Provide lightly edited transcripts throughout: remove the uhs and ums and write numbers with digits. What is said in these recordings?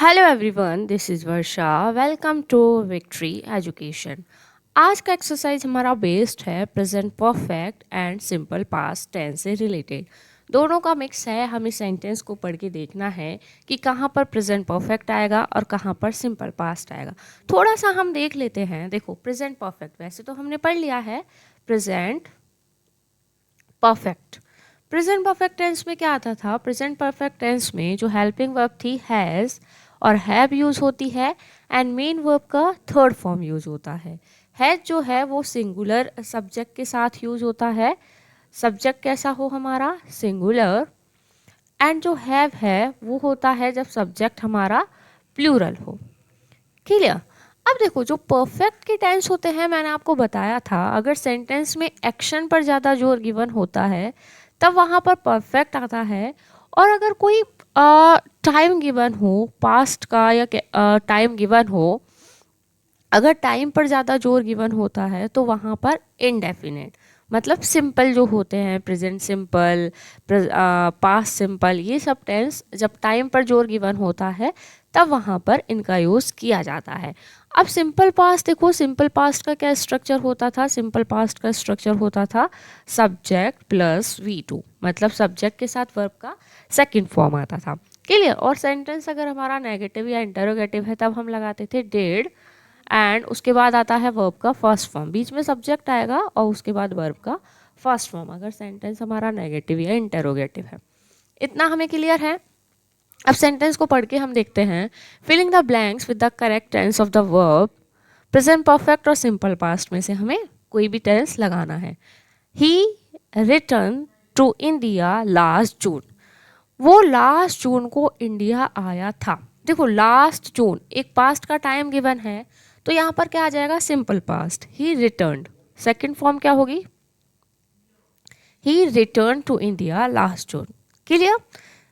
Hello everyone, this is Varsha. Welcome to victory education. आज का exercise हमारा बेस्ड है present perfect and simple past tense से related. दोनों का मिक्स है। हमें सेंटेंस को पढ़ के देखना है कि कहाँ पर प्रेजेंट परफेक्ट आएगा और कहाँ पर सिंपल पास्ट आएगा। थोड़ा सा हम देख लेते हैं। देखो, प्रेजेंट परफेक्ट वैसे तो हमने पढ़ लिया है। Present perfect, present perfect tense में क्या आता था? प्रेजेंट परफेक्ट टेंस में जो हेल्पिंग वर्ब थी हैज़ और हैव यूज होती है एंड मेन वर्ब का थर्ड फॉर्म यूज होता है। हैज जो है वो सिंगुलर सब्जेक्ट के साथ यूज होता है। सब्जेक्ट कैसा हो हमारा? सिंगुलर। एंड जो हैव है वो होता है जब सब्जेक्ट हमारा प्लूरल हो। क्लियर? अब देखो, जो परफेक्ट के टेंस होते हैं, मैंने आपको बताया था, अगर सेंटेंस में एक्शन पर ज़्यादा जोर गिवन होता है तब वहाँ पर परफेक्ट आता है। और अगर कोई टाइम गिवन हो, पास्ट का या टाइम गिवन हो, अगर टाइम पर ज़्यादा जोर गिवन होता है तो वहाँ पर इनडेफिनेट, मतलब सिंपल जो होते हैं, प्रेजेंट सिंपल, पास्ट सिंपल, ये सब टेंस जब टाइम पर जोर गिवन होता है तब वहाँ पर इनका यूज़ किया जाता है। अब सिंपल पास्ट देखो, सिंपल पास्ट का क्या स्ट्रक्चर होता था? सिंपल पास्ट का स्ट्रक्चर होता था सब्जेक्ट प्लस V2, मतलब सब्जेक्ट के साथ वर्ब का सेकंड फॉर्म आता था। क्लियर? और सेंटेंस अगर हमारा नेगेटिव या इंटरोगेटिव है तब हम लगाते थे डिड, एंड उसके बाद आता है वर्ब का फर्स्ट फॉर्म, बीच में सब्जेक्ट आएगा और उसके बाद वर्ब का फर्स्ट फॉर्म, अगर सेंटेंस हमारा नेगेटिव या इंटरोगेटिव है। इतना हमें क्लियर है? अब सेंटेंस को पढ़ के हम देखते हैं। Filling the blanks with the correct tense of the verb. Present perfect और सिंपल पास्ट में से हमें कोई भी टेंस लगाना है। He return to India last June. वो लास्ट जून को इंडिया आया था। देखो, लास्ट जून एक पास्ट का टाइम गिवन है तो यहाँ पर क्या आ जाएगा? Simple past, he returned. Second form क्या होगी? He return to India last June. Clear?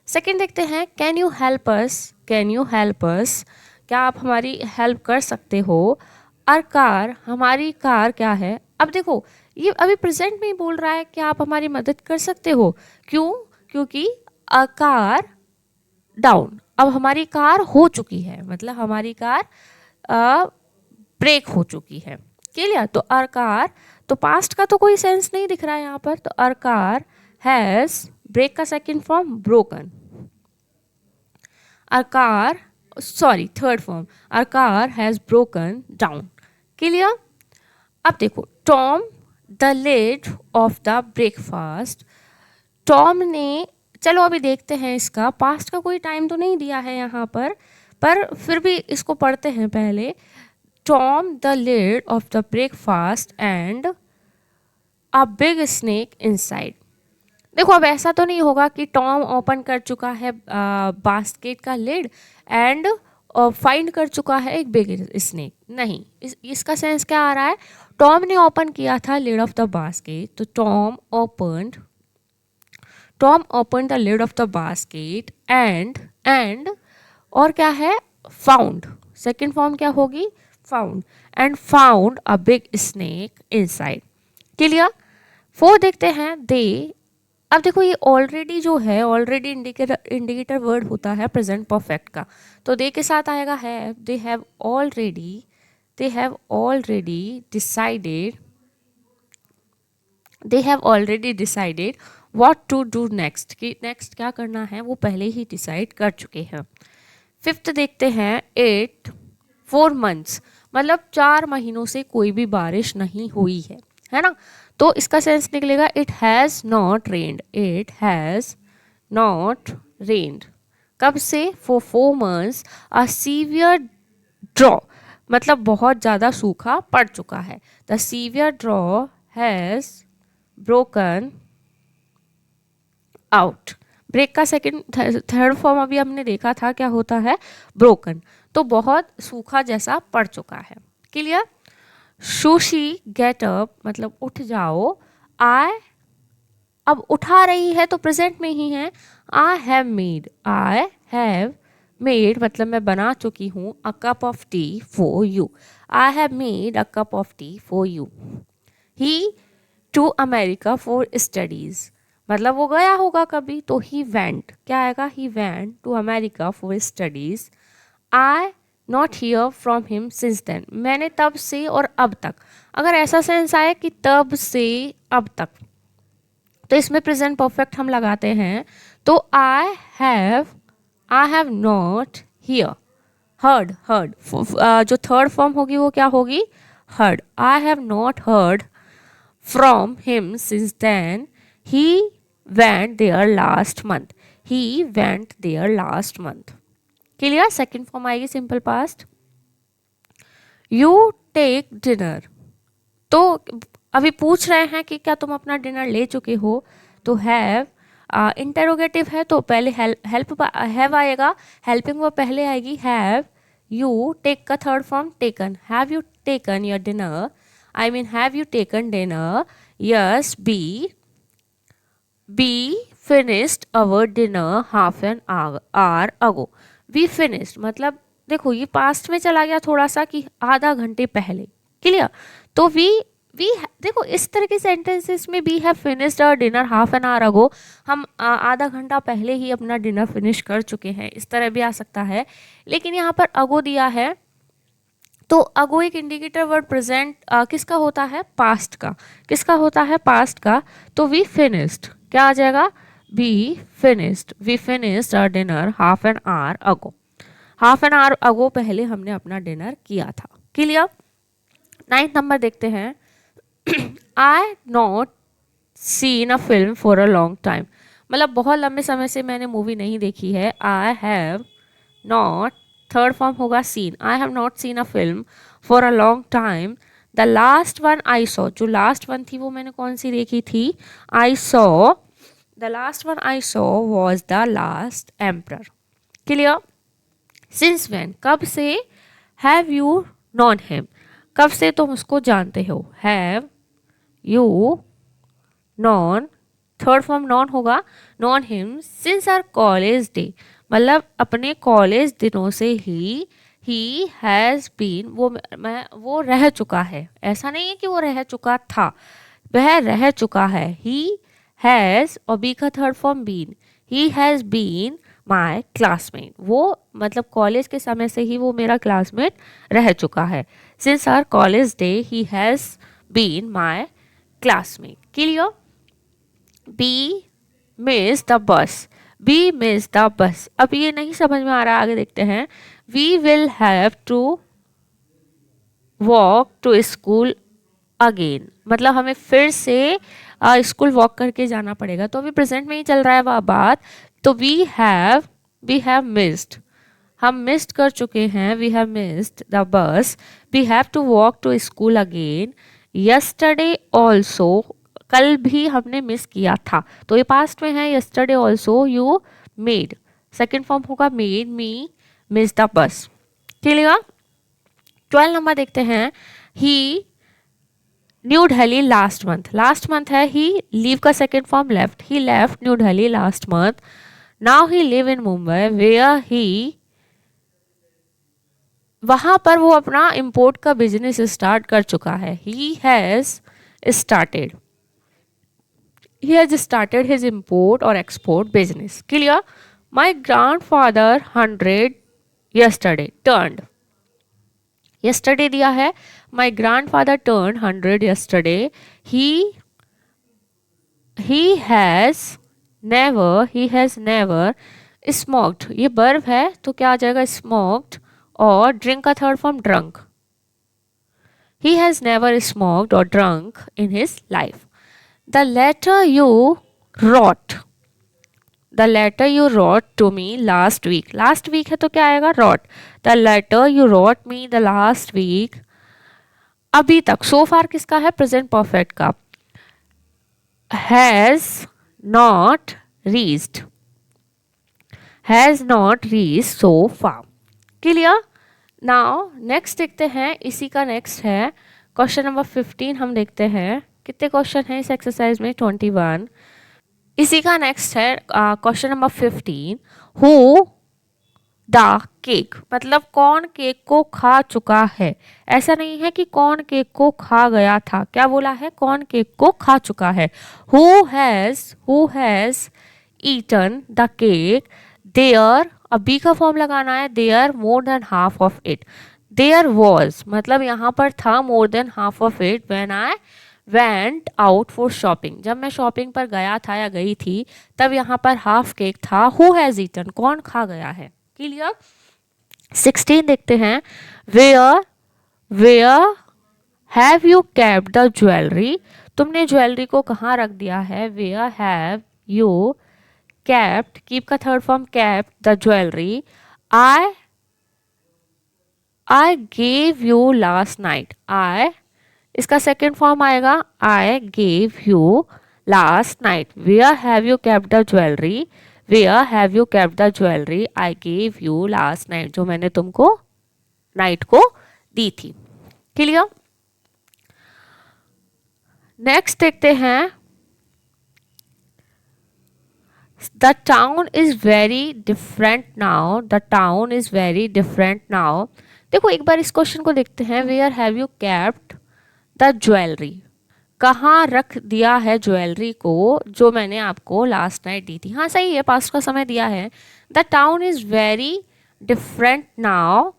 Second देखते हैं, can you help us. Can you help us, क्या आप हमारी हेल्प कर सकते हो? आर कार, हमारी कार क्या है? अब देखो, ये अभी प्रेजेंट में ही बोल रहा है कि आप हमारी मदद कर सकते हो। क्यों? क्योंकि अ कार डाउन, अब हमारी कार हो चुकी है, मतलब हमारी कार ब्रेक हो चुकी है। क्लियर? तो आर कार, तो पास्ट का तो कोई सेंस नहीं दिख रहा है यहाँ पर, तो आर कार हैज, ब्रेक का second form broken, our car, sorry third form, our car has broken down. Clear? अब देखो, Tom the lid of the breakfast. Tom ने, चलो अभी देखते हैं, इसका पास्ट का कोई टाइम तो नहीं दिया है यहाँ पर फिर भी इसको पढ़ते हैं पहले। Tom the lid of the breakfast and a big snake inside. देखो, अब ऐसा तो नहीं होगा कि टॉम ओपन कर चुका है बास्केट का लिड एंड फाइंड कर चुका है एक बिग स्नेक। नहीं, इसका सेंस क्या आ रहा है? टॉम ने ओपन किया था लिड ऑफ द बास्केट, तो Tom open the lid of the basket and और क्या है? फाउंड, सेकेंड फॉर्म क्या होगी? Found, and found a big snake inside. Clear? Four देखते हैं, दे। अब देखो, ये ऑलरेडी जो है, ऑलरेडी इंडिकेटर वर्ड होता है प्रेजेंट परफेक्ट का, तो दे के साथ आएगा है। They have already decided, they have already decided what to do next, कि नेक्स्ट क्या करना है वो पहले ही डिसाइड कर चुके हैं। फिफ्थ देखते हैं, 4 months, मतलब 4 महीनों से कोई भी बारिश नहीं हुई है ना? तो इसका सेंस निकलेगा it has not rained, it has not rained. कब से? For 4 months a severe drought, मतलब बहुत ज़्यादा सूखा पड़ चुका है। The severe drought has broken out. Break का सेकंड थर्ड फॉर्म अभी हमने देखा था, क्या होता है? ब्रोकन, तो बहुत सूखा जैसा पड़ चुका है। क्लियर? सुशी गेट अप, मतलब उठ जाओ। आई, अब उठा रही है तो प्रेजेंट में ही है। आई हैव मेड, मतलब मैं बना चुकी हूँ, a cup of tea for you. I have made a cup of tea for you. He to America for studies, मतलब वो गया होगा कभी, तो ही वेंट, क्या आएगा? He went to America for studies. I not hear from him since then, मैंने तब से और अब तक। अगर ऐसा सेंस आए कि तब से अब तक, तो इसमें प्रेजेंट परफेक्ट हम लगाते हैं। तो I have not hear, heard, जो थर्ड फॉर्म होगी वो क्या होगी, heard. I have not heard from him since then, he went there last month, he went there last month. Clear. Second form आएगी simple past. You take dinner, तो अभी पूछ रहे हैं कि क्या तुम अपना डिनर ले चुके हो, तो हैव इंटेरोगेटिव है तो पहले हेल्प हैव आएगा, हेल्पिंग वो पहले आएगी हैव। यू टेक का third form taken, have you taken your dinner, I mean have you taken dinner, yes we finished our dinner half an hour ago. We finished मतलब देखो ये past में चला गया थोड़ा सा कि आधा घंटे पहले। क्लियर। तो वी देखो इस तरह के सेंटेंसेस में we have finished our dinner half an hour ago, हम आधा घंटा पहले ही अपना डिनर फिनिश कर चुके हैं, इस तरह भी आ सकता है। लेकिन यहाँ पर अगो दिया है, तो अगो एक इंडिकेटर वर्ड प्रेजेंट किसका होता है, पास्ट का। किसका होता है, पास्ट का। तो वी फिनिश्ड क्या आ जाएगा, we finished our dinner half an hour ago, half an hour ago पहले हमने अपना डिनर किया था। क्लियर। 9th नंबर देखते हैं। I not seen a film for a long time, मतलब बहुत लंबे समय से मैंने मूवी नहीं देखी है। I have not, third form होगा seen, I have not seen a film for a long time. The last one I saw, जो लास्ट वन थी वो मैंने कौन सी देखी थी, I saw, the last one I saw was the last emperor. Clear. Since when, कब से, हैव यू नॉन हिम, कब से तुम उसको जानते हो, have you known, third form known होगा, known him since our college day, मतलब अपने कॉलेज दिनों से ही हैज़ बीन, वो रह चुका है, ऐसा नहीं है कि वो रह चुका था, वह रह चुका है। ही हैज़ और बी का third form been, he has been my classmate, वो मतलब कॉलेज के समय से ही वो मेरा क्लासमेट रह चुका है। Since our college day he has been my classmate. Clear. We miss the bus, we miss the bus, अब ये नहीं समझ में आ रहा, आगे देखते हैं। We will have to walk to school again, मतलब हमें फिर से स्कूल वॉक करके जाना पड़ेगा, तो अभी प्रेजेंट में ही चल रहा है वह बात। तो वी हैव मिस्ड, हम मिस्ड कर चुके हैं, we have missed the bus, we have to walk to school again, yesterday also, कल भी हमने मिस किया था, तो ये पास्ट में है, yesterday also you made, second form होगा made me miss the bus. Clear. 12 number देखते हैं। He New Delhi last month है, ही लीव का second form left, he left New Delhi last month, now he live in Mumbai where he, वहां पर वो अपना import का बिजनेस स्टार्ट कर चुका है, he has started his import और export business. Clear. My grandfather 100 yesterday turned, yesterday दिया है, my grandfather turned 100 yesterday, he has never smoked, ये वर्ब है तो क्या आ जाएगा smoked, और drink का third form drunk, he has never smoked or drunk in his life. The letter you wrote, the letter you wrote to me last week, last week है तो क्या आएगा wrote, the letter you wrote me the last week, अभी तक so far किसका है, present perfect का, has not reached so far। Clear. Now next देखते हैं, इसी का नेक्स्ट है क्वेश्चन नंबर 15, हम देखते हैं कितने क्वेश्चन हैं इस एक्सरसाइज में, 21। इसी का नेक्स्ट है question number 15, who the cake, मतलब कौन केक को खा चुका है, ऐसा नहीं है कि कौन केक को खा गया था, क्या बोला है, कौन केक को खा चुका है। Who has eaten the cake there, अब बी का फॉर्म लगाना है, there more than half of it. There was मतलब यहाँ पर था more than half of it when I went out for shopping, जब मैं शॉपिंग पर गया था या गई थी तब यहाँ पर हाफ केक था। हु हैज ईटन, कौन खा गया है। क्लियर। 16 देखते हैं, where where have you kept the jewellery, तुमने ज्वेलरी को कहाँ रख दिया है। Where have you kept, keep का third form kept the jewellery. I gave you last night, I इसका सेकेंड फॉर्म आएगा I gave you last night. Where have you kept the jewellery, where have you kept the jewellery I gave you last night, जो मैंने तुमको night को दी थी। Clear. Next देखते हैं, the town is very different now, the town is very different now. देखो एक बार इस क्वेश्चन को देखते हैं, where have you kept the jewellery, कहाँ रख दिया है ज्वेलरी को जो मैंने आपको लास्ट नाइट दी थी। हाँ सही है, पास्ट का समय दिया है। The town is very different now,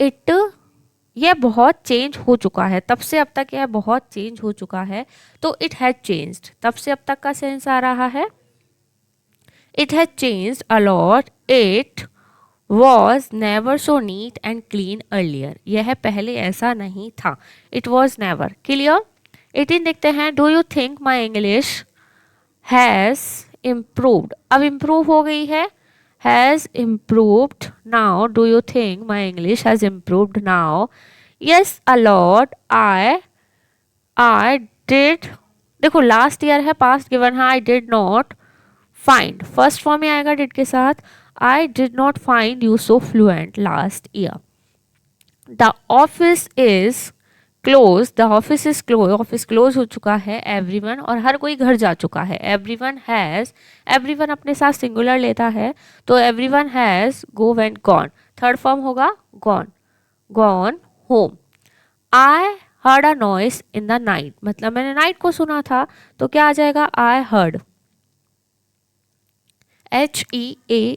it, यह बहुत चेंज हो चुका है, तब से अब तक यह बहुत चेंज हो चुका है। तो इट हैज चेंज्ड, तब से अब तक का सेंस आ रहा है। It has changed a lot, it was never so neat and clean earlier, यह पहले ऐसा नहीं था। It was never. क्लियर। 18 देखते हैं, do you think my English has improved, अब इम्प्रूव हो गई है, has improved now. Do you think my English has improved now. Yes a lot, I did, देखो लास्ट ईयर है, पास्ट गिवन है, I did not find, first form में आएगा did के साथ। I did not find you so fluent last year. The office is close, the office is close, office close हो चुका है। एवरीवन, और हर कोई घर जा चुका है। एवरीवन हैज, एवरीवन अपने साथ सिंगुलर लेता है तो everyone has go and gone, third form होगा gone, gone home. I heard a noise in the night, मतलब मैंने नाइट को सुना था तो क्या आ जाएगा, I heard, HEARD,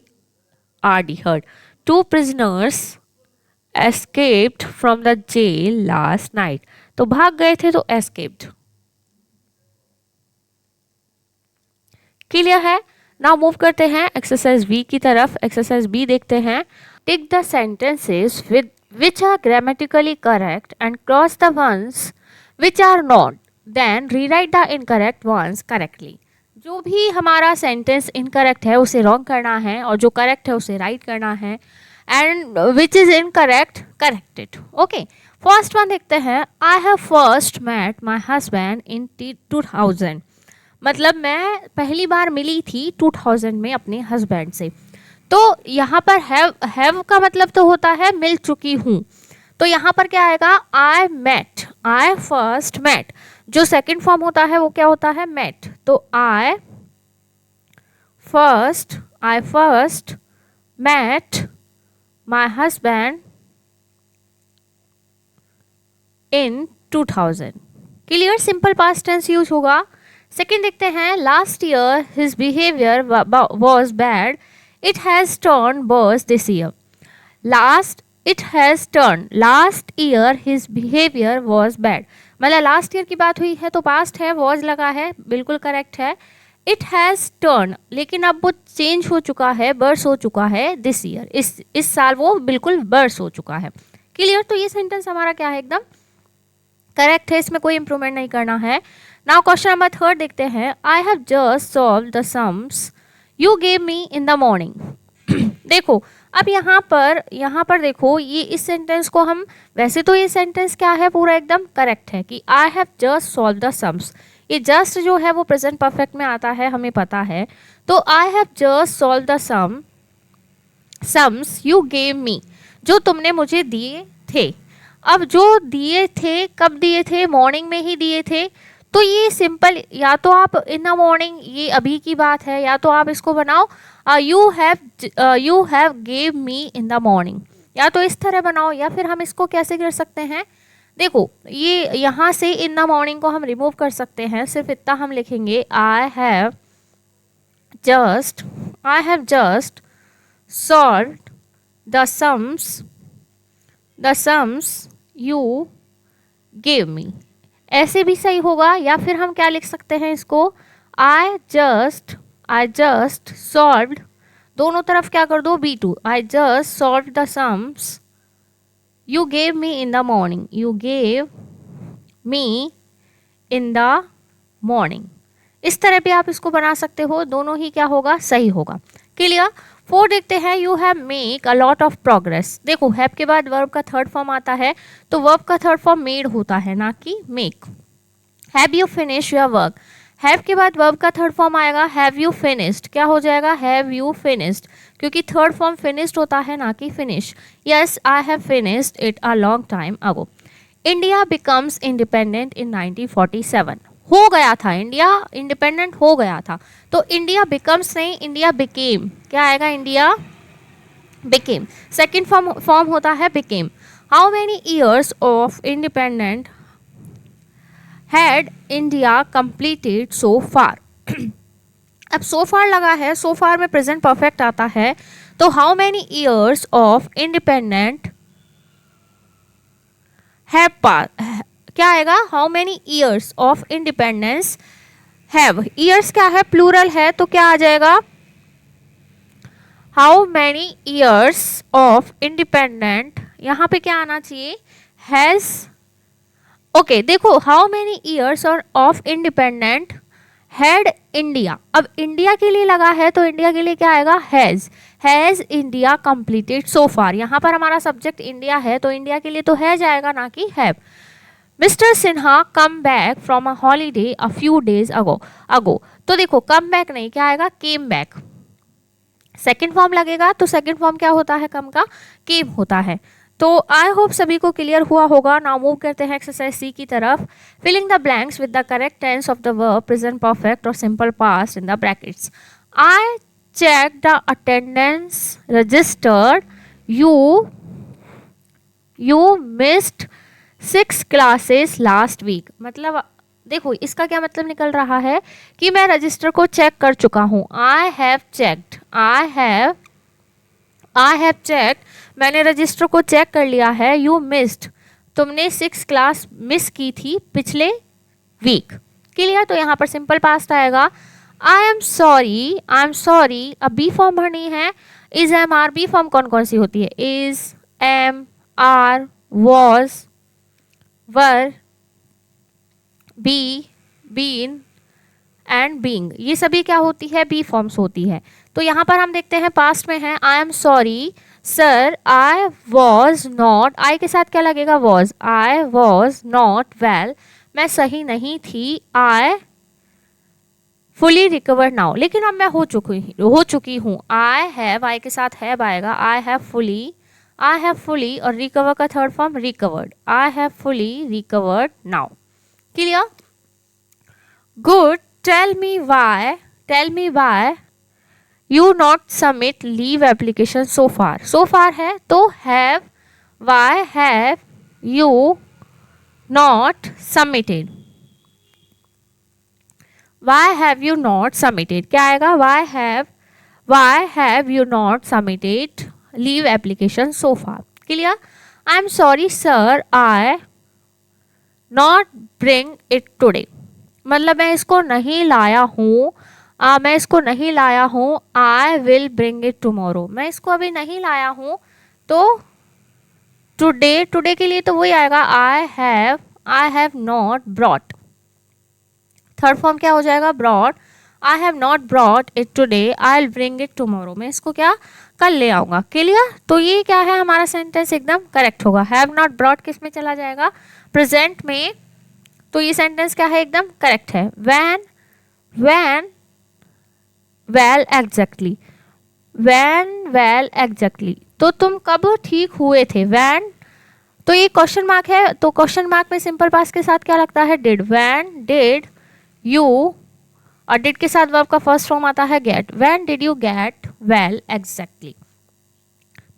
heard. Two prisoners escaped from the jail last night, तो भाग गए थे तो एस्केप्ड। क्लियर है। नाउ मूव करते हैं एक्सरसाइज बी की तरफ। एक्सरसाइज बी देखते हैं, tick the sentences with which are grammatically correct and cross the ones which are not, then rewrite the incorrect ones correctly. जो भी हमारा सेंटेंस इनकरेक्ट है उसे रॉन्ग करना है और जो करेक्ट है उसे राइट करना है, and which is incorrect corrected. Okay, first one देखते हैं, I have first met my husband in 2000, मतलब मैं पहली बार मिली थी 2000 में अपने हस्बैंड से। तो यहाँ पर हैव का मतलब तो होता है मिल चुकी हूँ, तो यहाँ पर क्या आएगा, I met, I first met, जो सेकंड फॉर्म होता है वो क्या होता है, मेट। तो I first met my husband in 2000। Clear, simple past tense use होगा। सेकेंड देखते हैं, last year his behaviour was bad, it has turn worse this year. Last, it has turn, last year his behaviour was bad, मतलब last year की बात हुई है तो past है, वॉज लगा है, बिल्कुल करेक्ट है। इट हैज टर्न, लेकिन अब वो चेंज हो चुका है, बर्स हो चुका है दिस ईयर, इस साल वो बिल्कुल बर्स हो चुका है। क्लियर, तो ये सेंटेंस हमारा क्या है, एकदम करेक्ट है, इसमें कोई इंप्रूवमेंट नहीं करना है। नाउ क्वेश्चन नंबर थर्ड देखते हैं, I have just solve the sums you gave me in the morning. देखो अब यहाँ पर देखो, ये इस सेंटेंस को हम, वैसे तो ये सेंटेंस क्या है, पूरा एकदम करेक्ट है कि I have just solve the sums, ये जस्ट जो है वो प्रेजेंट परफेक्ट में आता है, हमें पता है। तो I have just solve the sums you gave me, जो तुमने मुझे दिए थे। अब जो दिए थे, कब दिए थे, मॉर्निंग में ही दिए थे, तो ये सिंपल, या तो आप इन द मॉर्निंग, ये अभी की बात है, या तो आप इसको बनाओ you have gave me in the morning, या तो इस तरह बनाओ, या फिर हम इसको कैसे कर सकते हैं, देखो ये यहाँ से इन द मॉर्निंग को हम रिमूव कर सकते हैं, सिर्फ इतना हम लिखेंगे, I have just solved the sums you gave me। ऐसे भी सही होगा, या फिर हम क्या लिख सकते हैं इसको, I just solved, दोनों तरफ क्या कर दो B2, I just solved the sums you gave me in the morning, you gave me in the morning। इस तरह भी आप इसको बना सकते हो, दोनों ही क्या होगा, सही होगा। क्लियर। 4 देखते हैं, you have make a lot of progress. देखो हैव के बाद वर्ब का थर्ड फॉर्म आता है, तो वर्ब का थर्ड फॉर्म मेड होता है, ना कि make. Have you finish your work, have के बाद वर्ब का थर्ड फॉर्म आएगा, हैव यू फिनिश्ड, क्या हो जाएगा, हैव यू फिनिश्ड, क्योंकि थर्ड फॉर्म फिनिश्ड होता है, ना कि finish. Yes I have finished it a long time ago. India becomes independent in 1947, हो गया था, इंडिया इंडिपेंडेंट हो गया था, तो इंडिया बिकम्स नहीं, इंडिया बिकेम, क्या आएगा, इंडिया बिकेम। सेकेंड फॉर्म होता है became. How many years of independent had India completed so far. अब सो फार लगा है, सो फार में प्रेजेंट परफेक्ट आता है, तो how many years of independent have pass, क्या आएगा, how many years of independence have, years क्या है, प्लूरल है, तो क्या आ जाएगा, how many years of independent, यहाँ पे क्या आना चाहिए, हैज। ओके देखो, how many years of independent had India, अब इंडिया के लिए लगा है, तो इंडिया के लिए क्या आएगा, हैज इंडिया कंप्लीटेड सो फार। यहाँ पर हमारा सब्जेक्ट इंडिया है, तो इंडिया के लिए तो हैज आएगा, ना कि have. Mister Sinha come back from a holiday a few days ago, तो देखो कम बैक नहीं, क्या आएगा, केम बैक। सेकेंड फॉर्म लगेगा, तो सेकेंड फॉर्म क्या होता है, कम का, केम होता है। तो आई होप सभी को क्लियर हुआ होगा। नाउ मूव करते हैं एक्सरसाइज सी की तरफ। Filling the blanks with the correct tense of the verb present perfect और simple past in the brackets. I check the attendance registered, you missed 6 classes last week. मतलब देखो इसका क्या मतलब निकल रहा है कि मैं रजिस्टर को चेक कर चुका हूँ। I have checked, I have checked, मैंने रजिस्टर को चेक कर लिया है। यू मिस्ड, तुमने 6 क्लास मिस की थी पिछले वीक। क्लियर। तो यहाँ पर सिंपल पास्ट आएगा। आई एम सॉरी, अब बी फॉर्म भरनी है। Is, am, are, be form कौन कौन सी होती है, is, am, are, was, were, be, been and being, ये सभी क्या होती है, बी फॉर्म्स होती है। तो यहाँ पर हम देखते हैं पास्ट में है, I am sorry sir, I was not, I के साथ क्या लगेगा, was, I was not well, मैं सही नहीं थी। आई फुली रिकवर नाउ, लेकिन अब मैं हो चुकी हूँ। आई हैव, आई के साथ हैव आएगा, आई हैव फुली, और रिकवर का third form recovered, I have fully recovered now. Clear. Good. Tell me why you not submit leave application so far है, तो have, why have you not submitted, why have you not submitted, क्या आएगा, why have you not submitted leave application so far. Clear. I am sorry sir, I not bring it today, मतलब मैं इसको नहीं लाया हूँ, I will bring it tomorrow, मैं इसको अभी नहीं लाया हूँ, तो टुडे के लिए तो वही आएगा, I have not brought, third form क्या हो जाएगा, brought, I have not brought it today, I will bring it tomorrow, मैं इसको क्या कल ले आऊंगा। क्लियर। तो ये क्या है, हमारा सेंटेंस एकदम करेक्ट होगा। हैव नॉट ब्रॉट किस में चला जाएगा, प्रेजेंट में, तो ये सेंटेंस क्या है, एकदम करेक्ट है। व्हेन वेल एग्जैक्टली, तो तुम कब ठीक हुए थे, व्हेन, तो ये क्वेश्चन मार्क है, तो क्वेश्चन मार्क में सिंपल पास्ट के साथ क्या लगता है, डिड, व्हेन डिड यू, और डिड के साथ वर्ब का फर्स्ट फॉर्म आता है get, when did you get well exactly,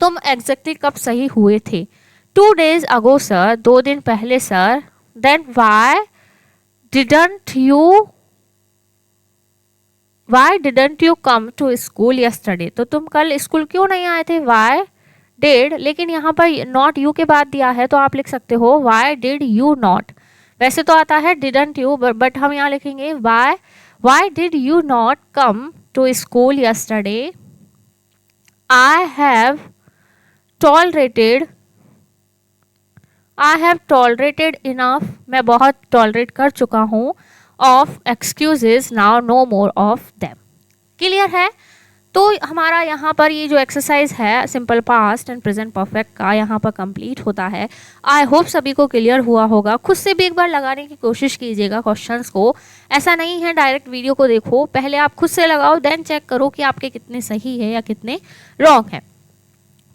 तुम एग्जैक्टली कब सही हुए थे। 2 days ago सर, 2 दिन पहले sir. Then why didn't you come to school yesterday, तो तुम कल स्कूल क्यों नहीं आए थे, वाई डिड, लेकिन यहाँ पर नॉट यू के बाद दिया है तो आप लिख सकते हो वाई डिड यू नॉट। वैसे तो आता है डिडंट यू, बट हम यहाँ लिखेंगे why did you not come to school yesterday, I have tolerated enough, मैं बहुत टॉलरेट कर चुका हूँ, of excuses now no more of them. Clear है? तो हमारा यहाँ पर ये जो एक्सरसाइज है simple past and present perfect का यहाँ पर कंप्लीट होता है। आई होप सभी को क्लियर हुआ होगा। खुद से भी एक बार लगाने की कोशिश कीजिएगा क्वेश्चंस को, ऐसा नहीं है डायरेक्ट वीडियो को देखो, पहले आप खुद से लगाओ, देन चेक करो कि आपके कितने सही है या कितने रॉन्ग है।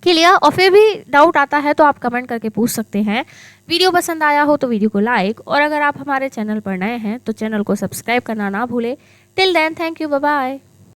क्लियर? और फिर भी डाउट आता है तो आप कमेंट करके पूछ सकते हैं। वीडियो पसंद आया हो तो वीडियो को लाइक, और अगर आप हमारे चैनल पर नए हैं तो चैनल को सब्सक्राइब करना ना भूले। Till then, thank you, bye bye.